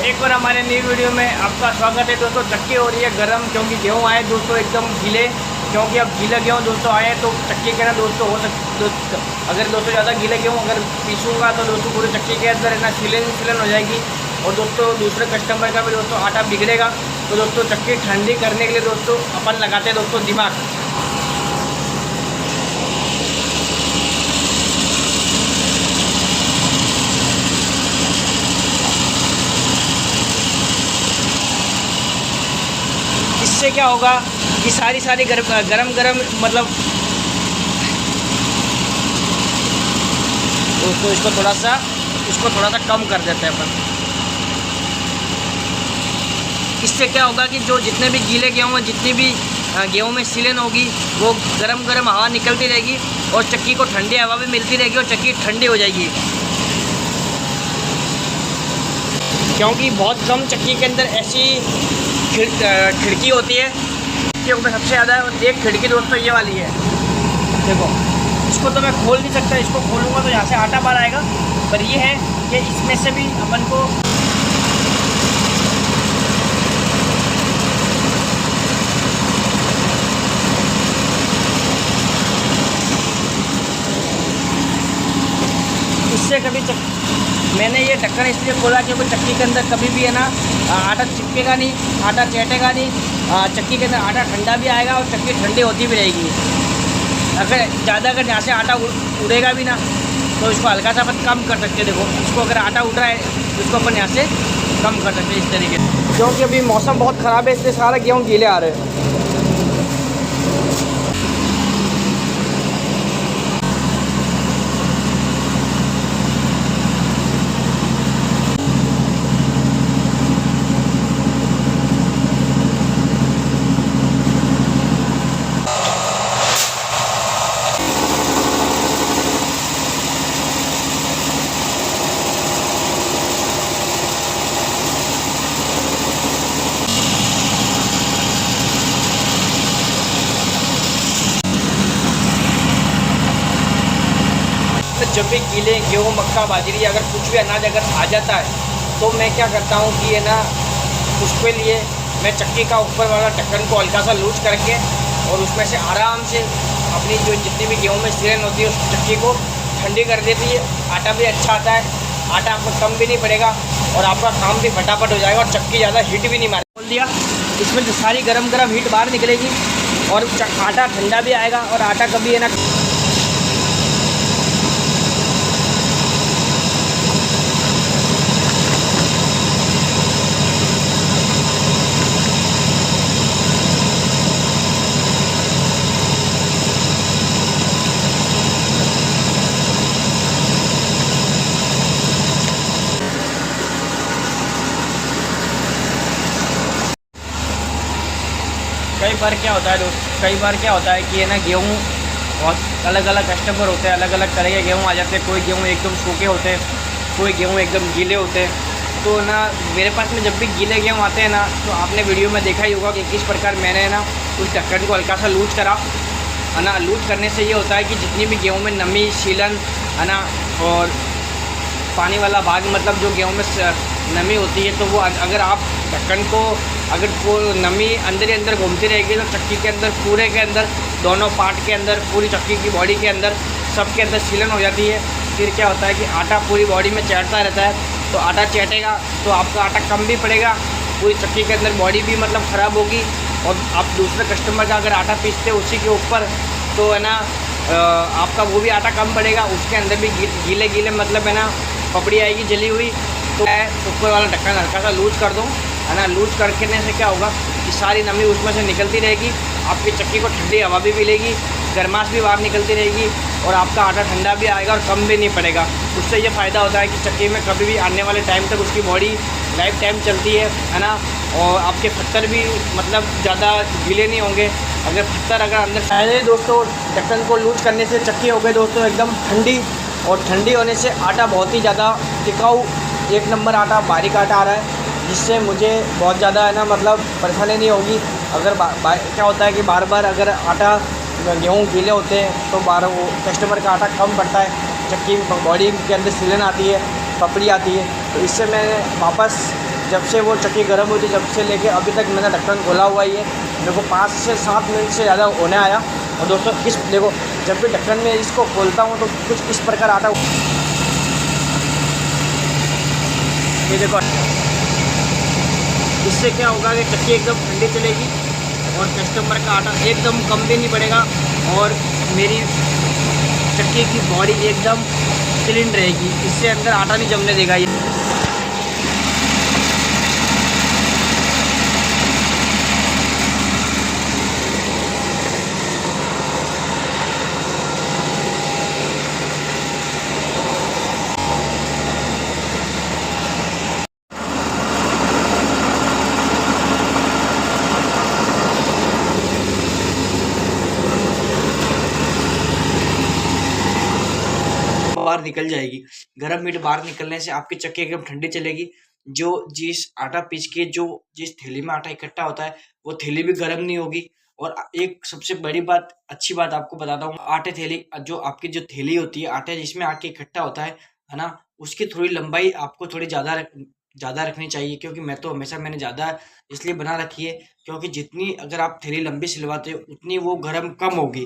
एक बार हमारे नई वीडियो में आपका स्वागत है दोस्तों। चक्की हो रही है गर्म क्योंकि गेहूँ आए दोस्तों एकदम गीले, क्योंकि अब गीला गेहूँ दोस्तों आए तो चक्की के ना दोस्तों अगर दोस्तों ज़्यादा गीले गेहूँ अगर पीसूँगा तो दोस्तों पूरी चक्की के अंदर है ना सिलन हो जाएगी और दोस्तों दूसरे कस्टमर का भी दोस्तों आटा बिगड़ेगा। तो दोस्तों चक्की ठंडी करने के लिए दोस्तों अपन लगाते हैं दोस्तों दिमाग। इससे क्या होगा कि सारी गरम मतलब दोस्तों इसको थोड़ा सा कम कर देते हैं अपन। इससे क्या होगा कि जो जितने भी गीले गेहूँ हैं, जितनी भी गेहूँ में सिलन होगी वो गरम हवा निकलती रहेगी और चक्की को ठंडी हवा भी मिलती रहेगी और चक्की ठंडी हो जाएगी। क्योंकि बहुत कम चक्की के अंदर ऐसी खिड़की होती है कि उसमें सबसे ज़्यादा एक खिड़की दोस्तों ये वाली है। देखो इसको तो मैं खोल नहीं सकता, इसको खोलूँगा तो यहाँ से आटा बाहर आएगा, पर ये है कि इसमें से भी अपन को इससे कभी मैंने ये ढक्कन इसलिए खोला क्योंकि चक्की के अंदर कभी भी है ना आटा चिपकेगा नहीं, आटा चैटेगा नहीं, चक्की के अंदर आटा ठंडा भी आएगा और चक्की ठंडी होती भी रहेगी। अगर यहाँ से आटा उड़ेगा भी ना तो इसको हल्का सा अपन कम कर सकते हैं। देखो इसको अगर आटा उड़ रहा है तो इसको अपन यहाँ से कम कर सकते हैं इस तरीके से, क्योंकि अभी मौसम बहुत ख़राब है इसलिए सारा गेहूँ गीले आ रहे हैं। जब भी गीले गेहूँ, मक्का, बाजरी अगर कुछ भी अनाज अगर आ जाता है तो मैं क्या करता हूँ कि है ना उसके लिए मैं चक्की का ऊपर वाला ढक्कन को हल्का सा लूज करके और उसमें से आराम से अपनी जो जितनी भी गेहूँ में सिलन होती है उस चक्की को ठंडी कर देती है। आटा भी अच्छा आता है, आटा आपको कम भी नहीं पड़ेगा और आपका काम भी फटाफट हो जाएगा और चक्की ज़्यादा हीट भी नहीं मारे। खोल दिया, इसमें सारी गरम हीट बाहर निकलेगी और आटा ठंडा भी आएगा और आटा कभी है ना कई बार क्या होता है कि है ना गेहूँ बहुत अलग अलग कस्टमर होते हैं, अलग अलग तरह के गेहूँ आ जाते हैं। कोई गेहूँ एकदम सूखे होते हैं, कोई गेहूँ एकदम गीले होते हैं। तो ना मेरे पास में जब भी गीले गेहूँ आते हैं ना तो आपने वीडियो में देखा ही होगा कि किस प्रकार मैंने ना उस ढक्कन को हल्का सा लूज करा है ना। लूज करने से ये होता है कि जितनी भी गेहूँ में नमी, सीलन है ना और पानी वाला भाग मतलब जो गेहूँ में नमी होती है तो वो अगर आप ढक्कन को अगर वो नमी अंदर ही अंदर घूमती रहेगी तो चक्की के अंदर पूरे के अंदर दोनों पार्ट के अंदर पूरी चक्की की बॉडी के अंदर सब के अंदर सीलन हो जाती है। फिर क्या होता है कि आटा पूरी बॉडी में चैटता रहता है, तो आटा चैटेगा तो आपका आटा कम भी पड़ेगा, पूरी चक्की के अंदर बॉडी भी मतलब ख़राब होगी और आप दूसरे कस्टमर का अगर आटा पीसते उसी के ऊपर तो है ना आपका वो भी आटा कम पड़ेगा, उसके अंदर भी गीले मतलब है ना पपड़ी आएगी जली हुई। तो ऊपर वाला ढक्कन हल्का सा लूज कर दूँ है ना। लूज करने से क्या होगा कि सारी नमी उसमें से निकलती रहेगी, आपकी चक्की को ठंडी हवा भी मिलेगी, गर्माश भी बाहर निकलती रहेगी और आपका आटा ठंडा भी आएगा और कम भी नहीं पड़ेगा। उससे ये फ़ायदा होता है कि चक्की में कभी भी आने वाले टाइम तक उसकी बॉडी लाइफ टाइम चलती है ना। और आपके पत्थर भी मतलब ज़्यादा गीले नहीं होंगे। अगर पत्थर अगर अंदर पहले दोस्तों ढक्कन को लूज करने से चक्की हो गई दोस्तों एकदम ठंडी, और ठंडी होने से आटा बहुत ही ज़्यादा टिकाऊ एक नंबर आटा बारीक आटा आ रहा है, जिससे मुझे बहुत ज़्यादा है ना मतलब परेशानी नहीं होगी। अगर क्या होता है कि बार बार अगर आटा गेहूँ गीले होते हैं तो बार वो कस्टमर का आटा कम पड़ता है, चक्की बॉडी के अंदर सिलन आती है, पपड़ी आती है। तो इससे मैंने वापस जब से वो चक्की गर्म हुई थी जब से लेके अभी तक मैंने ढक्कन खोला हुआ ही है। मेरे को 5 से 7 मिनट से ज़्यादा होने आया। और दोस्तों इस देखो जब भी ढक्कन में इसको खोलता हूँ तो कुछ इस प्रकार आटा, ये देखो इससे क्या होगा कि चक्की एकदम ठंडी चलेगी और कस्टमर का आटा एकदम कम भी नहीं पड़ेगा और मेरी चक्की की बॉडी एकदम क्लीन रहेगी। इससे अंदर आटा नहीं जमने देगा ये। बाहर निकल जाएगी। गर्म मीट बाहर निकलने से आपकी चक्की एकदम ठंडी चलेगी। जो जिस आटा पीस के जो जिस थैली में आटा इकट्ठा होता है वो थैली भी गर्म नहीं होगी। और एक सबसे बड़ी बात, अच्छी बात आपको बताता हूँ, आटे थैली जो आपकी जो थैली होती है आटे जिसमें आके इकट्ठा होता है ना, उसकी थोड़ी लंबाई आपको थोड़ी ज़्यादा रखनी चाहिए। क्योंकि मैं तो हमेशा मैंने ज़्यादा इसलिए बना रखी है क्योंकि जितनी अगर आप थैली लंबी सिलवाते हो उतनी वो गर्म कम होगी।